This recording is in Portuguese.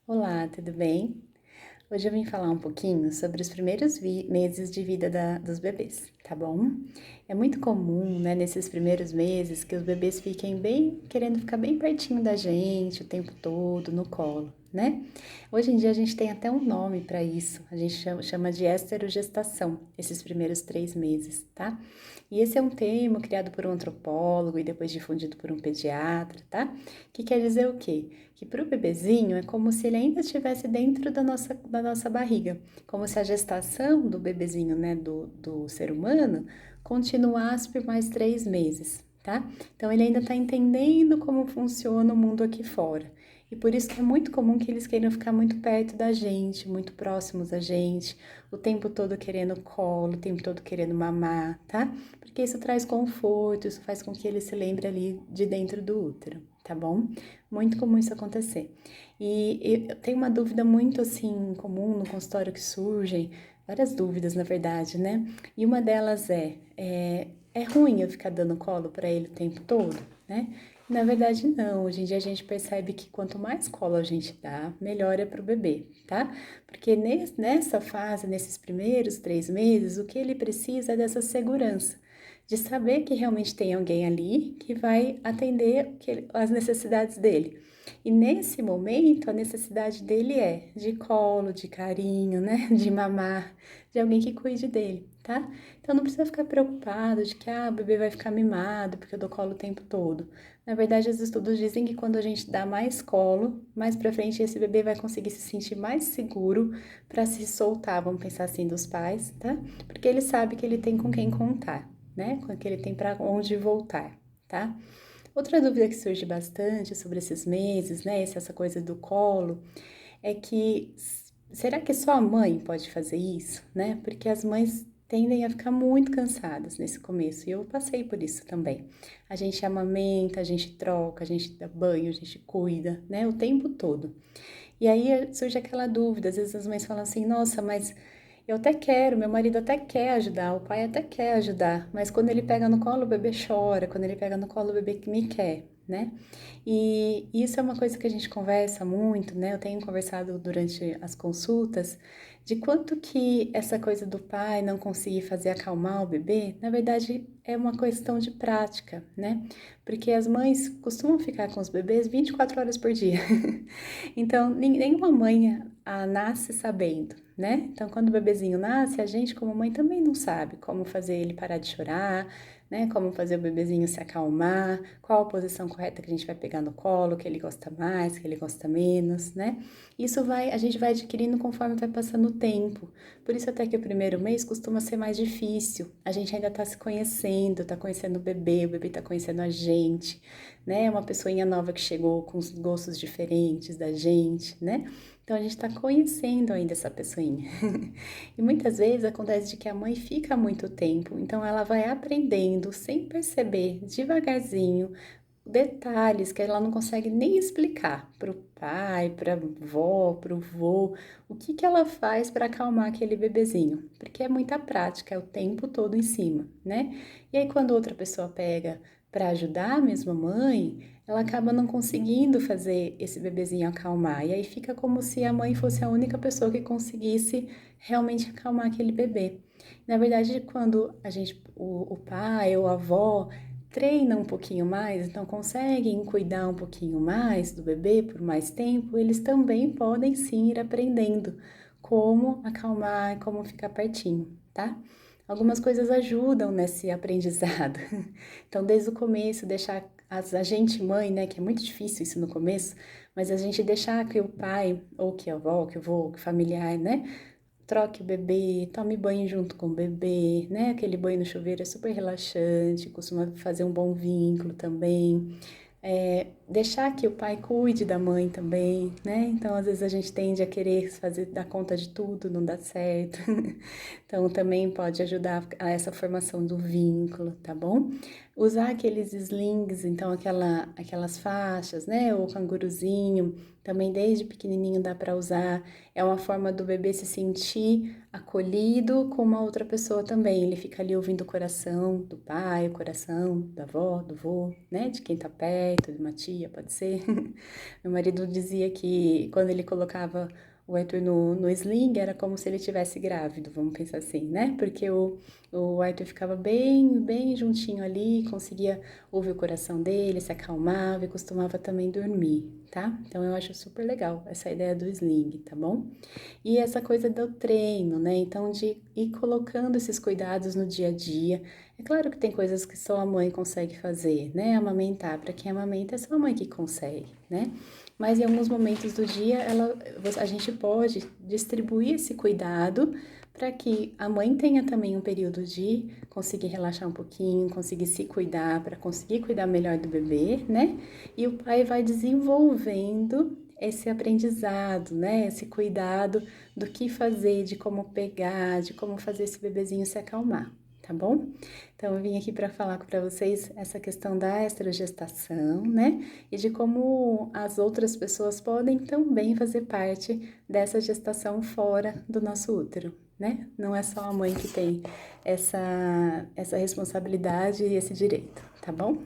Olá, tudo bem? Hoje eu vim falar um pouquinho sobre os primeiros meses de vida dos bebês, tá bom? É muito comum, né, nesses primeiros meses que os bebês fiquem bem, querendo ficar bem pertinho da gente o tempo todo, no colo, né? Hoje em dia a gente tem até um nome para isso, a gente chama de esterogestação, esses primeiros 3 meses, tá? E esse é um termo criado por um antropólogo e depois difundido por um pediatra, tá? Que quer dizer o quê? Que para o bebezinho é como se ele ainda estivesse dentro da nossa barriga, como se a gestação do bebezinho, né, do ser humano, continuasse por mais 3 meses, tá? Então ele ainda está entendendo como funciona o mundo aqui fora. E por isso que é muito comum que eles queiram ficar muito perto da gente, muito próximos da gente, o tempo todo querendo colo, o tempo todo querendo mamar, tá? Porque isso traz conforto, isso faz com que ele se lembre ali de dentro do útero, tá bom? Muito comum isso acontecer. E eu tenho uma dúvida muito assim comum no consultório que surgem, várias dúvidas na verdade, né? E uma delas é ruim eu ficar dando colo para ele o tempo todo, né? Na verdade, não. Hoje em dia a gente percebe que quanto mais colo a gente dá, melhor é para o bebê, tá? Porque nessa fase, nesses primeiros 3 meses, o que ele precisa é dessa segurança, de saber que realmente tem alguém ali que vai atender as necessidades dele. E nesse momento, a necessidade dele é de colo, de carinho, né? De mamar, de alguém que cuide dele, tá? Então não precisa ficar preocupado de que o bebê vai ficar mimado porque eu dou colo o tempo todo. Na verdade, os estudos dizem que quando a gente dá mais colo, mais pra frente esse bebê vai conseguir se sentir mais seguro para se soltar, vamos pensar assim, dos pais, tá? Porque ele sabe que ele tem com quem contar, né? Com que ele tem para onde voltar, tá? Outra dúvida que surge bastante sobre esses meses, né? Essa coisa do colo, é que será que só a mãe pode fazer isso, né? Porque as mães tendem a ficar muito cansadas nesse começo, e eu passei por isso também. A gente amamenta, a gente troca, a gente dá banho, a gente cuida, né? O tempo todo. E aí surge aquela dúvida, às vezes as mães falam assim, nossa, mas eu até quero, meu marido até quer ajudar, o pai até quer ajudar, mas quando ele pega no colo o bebê chora, quando ele pega no colo o bebê que me quer, né? E isso é uma coisa que a gente conversa muito, né? Eu tenho conversado durante as consultas de quanto que essa coisa do pai não conseguir fazer acalmar o bebê, na verdade é uma questão de prática, né? Porque as mães costumam ficar com os bebês 24 horas por dia. Então, nenhuma mãe nasce sabendo, né? Então, quando o bebezinho nasce, a gente, como mãe, também não sabe como fazer ele parar de chorar, né? Como fazer o bebezinho se acalmar, qual a posição correta que a gente vai pegar no colo, que ele gosta mais, que ele gosta menos, né? A gente vai adquirindo conforme vai passando o tempo. Por isso até que o primeiro mês costuma ser mais difícil. A gente ainda tá se conhecendo, tá conhecendo o bebê tá conhecendo a gente, né? É uma pessoinha nova que chegou com os gostos diferentes da gente, né? Então a gente está conhecendo ainda essa pessoinha. E muitas vezes acontece de que a mãe fica muito tempo, então ela vai aprendendo sem perceber, devagarzinho, detalhes que ela não consegue nem explicar para o pai, para a avó, para o vô, o que que ela faz para acalmar aquele bebezinho, porque é muita prática, é o tempo todo em cima, né? E aí quando outra pessoa pega para ajudar a mesma mãe, ela acaba não conseguindo fazer esse bebezinho acalmar, e aí fica como se a mãe fosse a única pessoa que conseguisse realmente acalmar aquele bebê. Na verdade, quando o pai ou a avó treina um pouquinho mais, então conseguem cuidar um pouquinho mais do bebê por mais tempo, eles também podem sim ir aprendendo como acalmar, como ficar pertinho, tá? Algumas coisas ajudam nesse aprendizado. Então, desde o começo, deixar a gente mãe, né, que é muito difícil isso no começo, mas a gente deixar que o pai, ou que a avó, que o vô, que o familiar, né, troque o bebê, tome banho junto com o bebê, né? Aquele banho no chuveiro é super relaxante, costuma fazer um bom vínculo também. Deixar que o pai cuide da mãe também, né? Então, às vezes a gente tende a querer fazer dar conta de tudo, não dá certo. Então, também pode ajudar a essa formação do vínculo, tá bom? Usar aqueles slings, então aquelas faixas, né? O canguruzinho, também desde pequenininho dá para usar. É uma forma do bebê se sentir acolhido com uma outra pessoa também. Ele fica ali ouvindo o coração do pai, o coração da avó, do vô, né? De quem tá perto, de uma tia, pode ser. Meu marido dizia que quando ele colocava o Arthur no sling era como se ele tivesse grávido, vamos pensar assim, né? Porque o Arthur ficava bem juntinho ali, conseguia ouvir o coração dele, se acalmava e costumava também dormir, tá? Então eu acho super legal essa ideia do sling, tá bom? E essa coisa do treino, né? Então de ir colocando esses cuidados no dia a dia. É claro que tem coisas que só a mãe consegue fazer, né? Amamentar, para quem amamenta é só a mãe que consegue, né? Mas em alguns momentos do dia a gente pode distribuir esse cuidado para que a mãe tenha também um período de conseguir relaxar um pouquinho, conseguir se cuidar, para conseguir cuidar melhor do bebê, né? E o pai vai desenvolvendo esse aprendizado, né? Esse cuidado do que fazer, de como pegar, de como fazer esse bebezinho se acalmar, tá bom? Então, eu vim aqui para falar para vocês essa questão da estrogestação, né? E de como as outras pessoas podem também fazer parte dessa gestação fora do nosso útero, né? Não é só a mãe que tem essa responsabilidade e esse direito, tá bom?